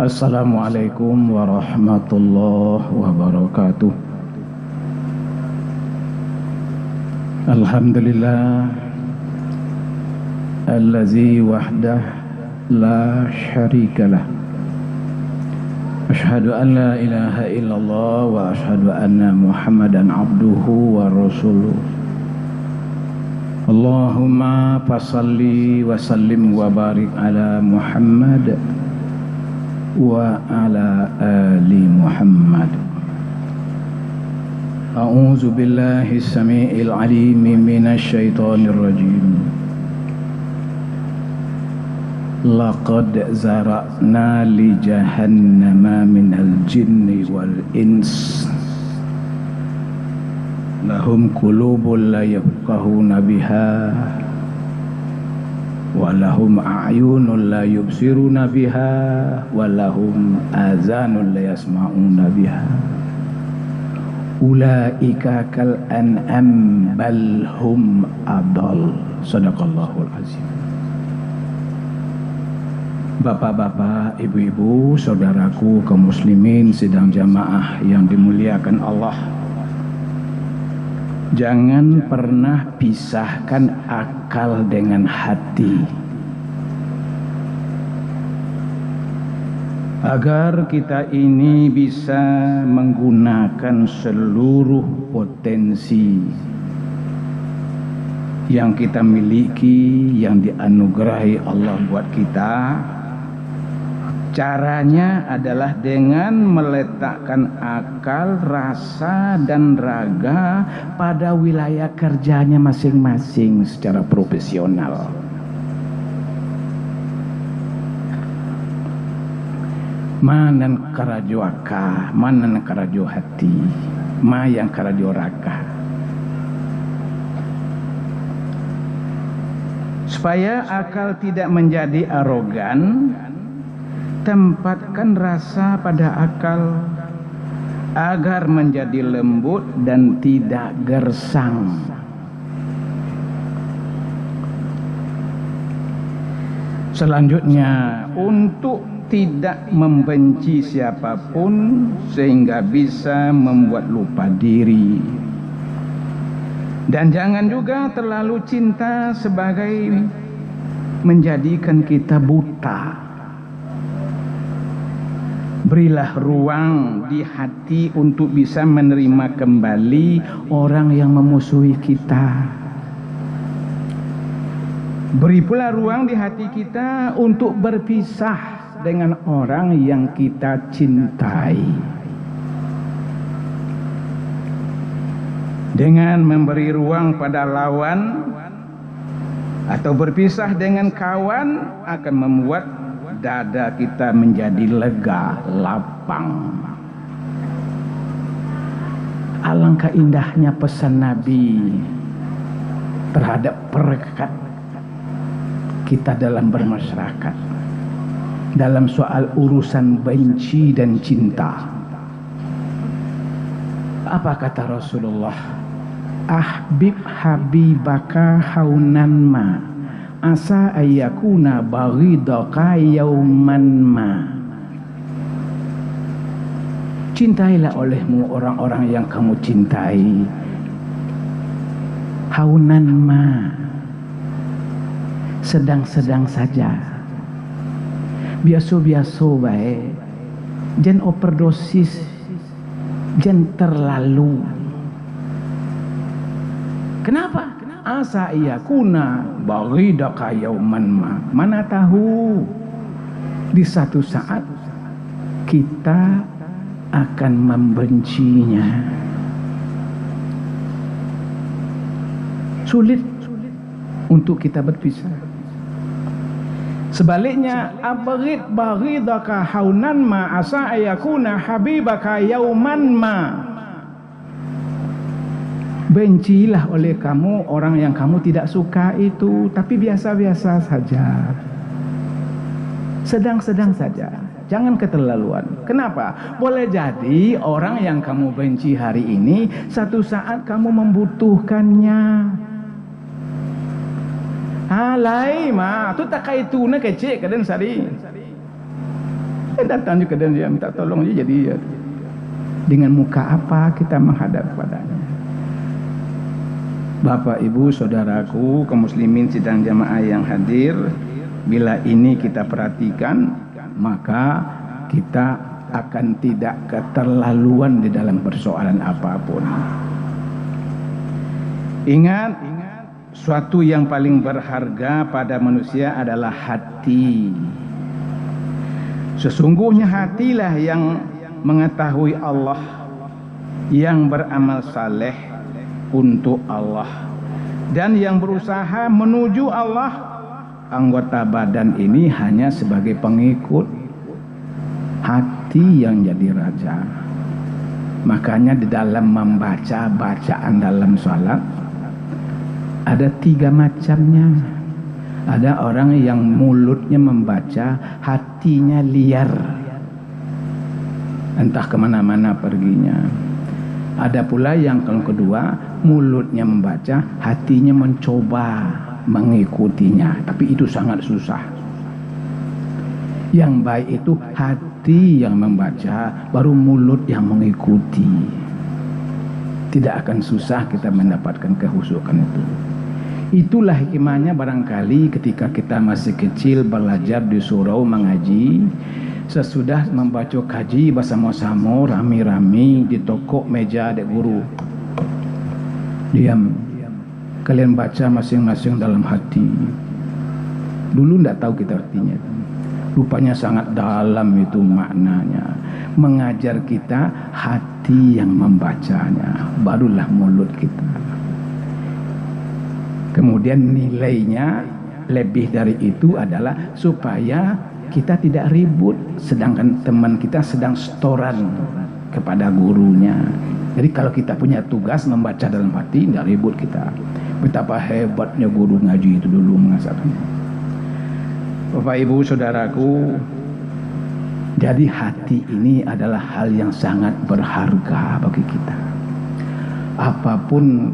Assalamualaikum warahmatullahi wabarakatuh. Alhamdulillah allazi wahdah la syarikalah. Asyhadu an la ilaha illallah wa asyhadu anna Muhammadan abduhu wa rasuluh. Allahumma fasalli wa sallim wa barik ala Muhammad wa ala ali Muhammad. A'udzu billahi samii'il 'aliim minasy syaithaanir rajiim. Laqad zara'na li jahannama minal jinni wal ins lahum qulubun la yafqahuna biha walahum a'yunun la yubsiruna biha walahum azanun la yasma'una biha ulaika kal an'am bal hum adall. Sadaqallahul azim. Bapak-bapak, ibu-ibu, saudaraku kaum muslimin sidang jamaah yang dimuliakan Allah, jangan pernah pisahkan akal dengan hati, agar kita ini bisa menggunakan seluruh potensi yang kita miliki, yang dianugerahi Allah buat kita. Caranya adalah dengan meletakkan akal, rasa, dan raga pada wilayah kerjanya masing-masing secara profesional. Manan karajo akal, manan karajo hati, mayang karajo raga. Supaya akal tidak menjadi arogan, tempatkan rasa pada akal agar menjadi lembut dan tidak gersang. Selanjutnya, untuk tidak membenci siapapun sehingga bisa membuat lupa diri. Dan jangan juga terlalu cinta sebagai menjadikan kita buta. Berilah ruang di hati untuk bisa menerima kembali orang yang memusuhi kita. Beri pula ruang di hati kita untuk berpisah dengan orang yang kita cintai. Dengan memberi ruang pada lawan atau berpisah dengan kawan akan membuat dada kita menjadi lega, lapang. Alangkah indahnya pesan Nabi terhadap perekat kita dalam bermasyarakat, dalam soal urusan benci dan cinta. Apa kata Rasulullah? Ahbib habibaka haunan ma asa ayyakuna baghidaka yauman ma. Cintailah olehmu orang-orang yang kamu cintai haunan ma, sedang-sedang saja, biasa-biasa baik, jangan overdosis, jangan terlalu. Kenapa? Asa iyakuna baghidaka yauman ma. Mana tahu di satu saat kita akan membencinya. Sulit untuk kita berpisah. Sebaliknya, abghid baghidaka haunan ma asa iyakuna habibaka yauman ma. Bencilah oleh kamu orang yang kamu tidak suka itu, tapi biasa-biasa saja, sedang-sedang saja, jangan keterlaluan. Kenapa? Boleh jadi orang yang kamu benci hari ini satu saat kamu membutuhkannya. Halai mah tu tak kaitu na kecek kaden sari. Datang juga dan dia minta tolong dia, jadi ya, dengan muka apa kita menghadap padanya? Bapak, Ibu, saudaraku, kaum muslimin sidang jamaah yang hadir, bila ini kita perhatikan, maka kita akan tidak keterlaluan di dalam persoalan apapun. Ingat, suatu yang paling berharga pada manusia adalah hati. Sesungguhnya hatilah yang mengetahui Allah, yang beramal saleh untuk Allah, dan yang berusaha menuju Allah. Anggota badan ini hanya sebagai pengikut, hati yang jadi raja. Makanya di dalam membaca bacaan dalam salat ada 3 macamnya. Ada orang yang mulutnya membaca, hatinya liar, entah kemana-mana perginya. Ada pula yang kedua, mulutnya membaca, hatinya mencoba mengikutinya, tapi itu sangat susah. Yang baik itu hati yang membaca, baru mulut yang mengikuti. Tidak akan susah kita mendapatkan kehusukan itu. Itulah hikmahnya barangkali ketika kita masih kecil belajar di surau mengaji, sesudah membaca kaji bersama-sama rami-rami di toko meja adik guru, diam, kalian baca masing-masing dalam hati. Dulu tidak tahu kita artinya, rupanya sangat dalam itu maknanya. Mengajar kita hati yang membacanya, barulah mulut kita. Kemudian nilainya lebih dari itu adalah supaya kita tidak ribut, sedangkan teman kita sedang setoran kepada gurunya. Jadi kalau kita punya tugas membaca dalam hati, tidak ribut kita. Betapa hebatnya guru ngaji itu dulu mengajarkannya. Bapak, Ibu, saudaraku, jadi hati ini adalah hal yang sangat berharga bagi kita. Apapun,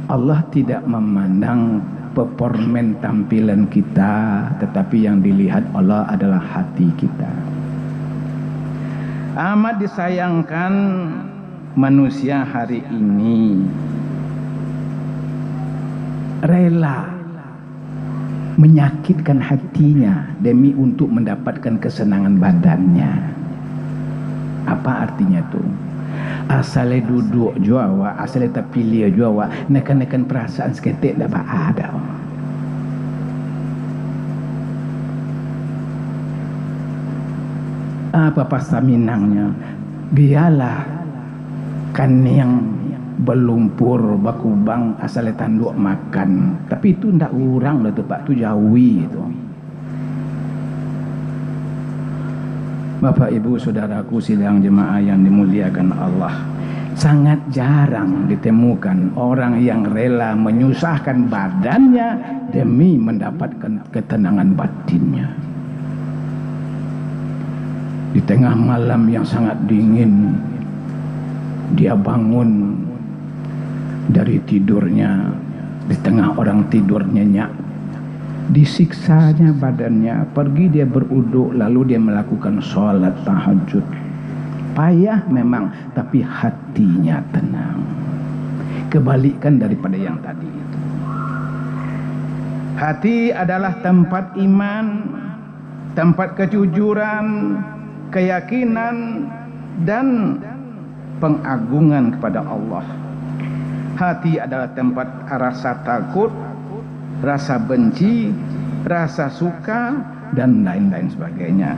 Allah tidak memandang performan tampilan kita, tetapi yang dilihat Allah adalah hati kita. Amat disayangkan manusia hari ini rela menyakitkan hatinya demi untuk mendapatkan kesenangan badannya. Apa artinya itu? Asale duduk jua, asale terpilih jua, nekan-nekan perasaan seketik dapat ada. Apa pasta minangnya? Biarlah kan yang berlumpur bakubang asale tanduk makan, tapi itu ndak urang dah tu Pak, tu jawi itu. Bapak, Ibu, saudaraku sidang jemaah yang dimuliakan Allah, sangat jarang ditemukan orang yang rela menyusahkan badannya demi mendapatkan ketenangan batinnya. Di tengah malam yang sangat dingin, dia bangun dari tidurnya, di tengah orang tidur nyenyak, disiksanya badannya, pergi dia beruduk, lalu dia melakukan sholat tahajud. Payah memang, tapi hatinya tenang. Kebalikan daripada yang tadi itu. Hati adalah tempat iman, tempat kejujuran, keyakinan, dan pengagungan kepada Allah. Hati adalah tempat rasa takut, rasa benci, rasa suka, dan lain-lain sebagainya.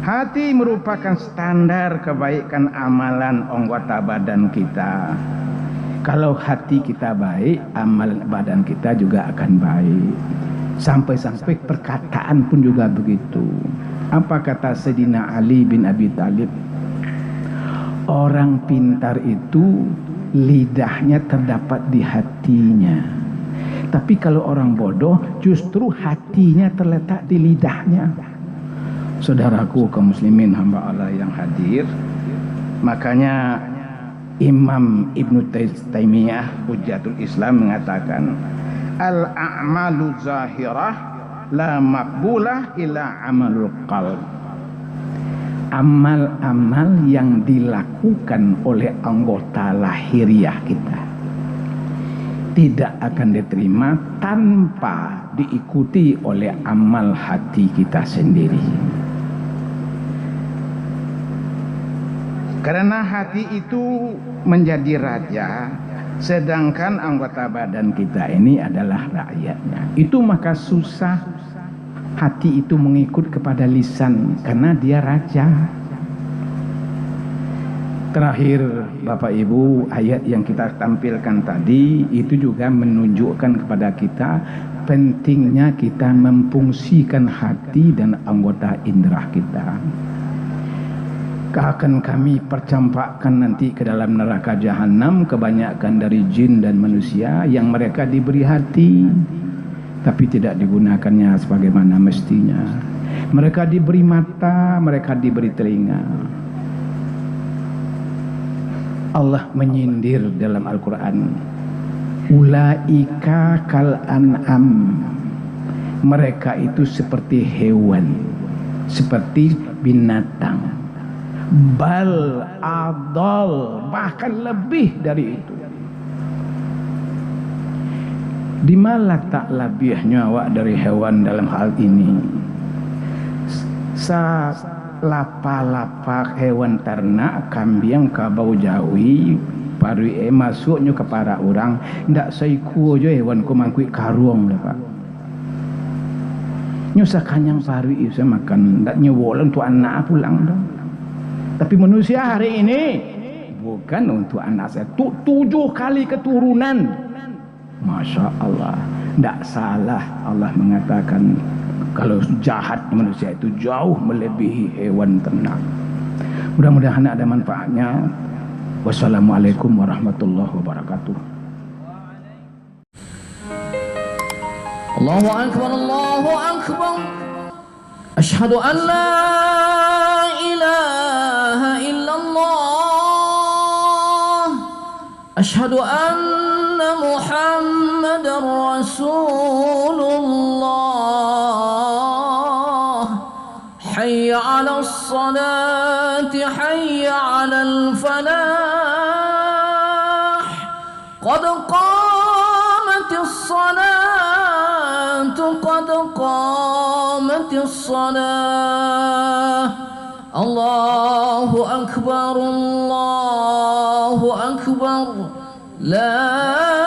Hati merupakan standar kebaikan amalan anggota badan kita. Kalau hati kita baik, amalan badan kita juga akan baik. Sampai-sampai perkataan pun juga begitu. Apa kata Sayyidina Ali bin Abi Thalib? Orang pintar itu lidahnya terdapat di hatinya. Tapi kalau orang bodoh, justru hatinya terletak di lidahnya. Saudaraku kaum muslimin hamba Allah yang hadir, makanya Imam Ibnu Taimiyah Hujjatul Islam mengatakan, al-a'malu zahirah la maqbulah ila amalul qalb. amal-amal yang dilakukan oleh anggota lahiriah kita tidak akan diterima tanpa diikuti oleh amal hati kita sendiri. Karena hati itu menjadi raja, sedangkan anggota badan kita ini adalah rakyatnya. Itu maka susah hati itu mengikut kepada lisan karena dia raja. Terakhir Bapak Ibu, ayat yang kita tampilkan tadi itu juga menunjukkan kepada kita pentingnya kita memfungsikan hati dan anggota indera kita. Akan kami percampakkan nanti ke dalam neraka jahanam kebanyakan dari jin dan manusia yang mereka diberi hati tapi tidak digunakannya sebagaimana mestinya. Mereka diberi mata, mereka diberi telinga. Allah menyindir dalam Al-Quran, ulaika kal an'am, mereka itu seperti hewan, seperti binatang, bal adal, bahkan lebih dari itu. Di mana tak lebihnya awak dari hewan dalam hal ini? Lapa-lapa hewan ternak, kambing, kabau jawi, paru masuknya kepada orang, ndak saiku aja hewan ku mangkui karuang dah Pak. Nyusah kanyang paru itu makan, ndak nyewolan untuk anak pulang dah. Tapi manusia hari ini bukan untuk anak saya, 7 kali keturunan. Masya Allah, tidak salah Allah mengatakan kalau jahat manusia itu jauh melebihi hewan ternak. Mudah-mudahan ada manfaatnya. Wassalamualaikum warahmatullahi wabarakatuh. Allahu akbar, Allahu akbar. Asyhadu an la ilaha illallah. Asyhadu anna Muhammadar Rasulullah. Hayya 'alas salati, hayya 'alal falah. Qad qamatis salatu, qad qamatis salah. Allahu akbar, Allahu akbar. La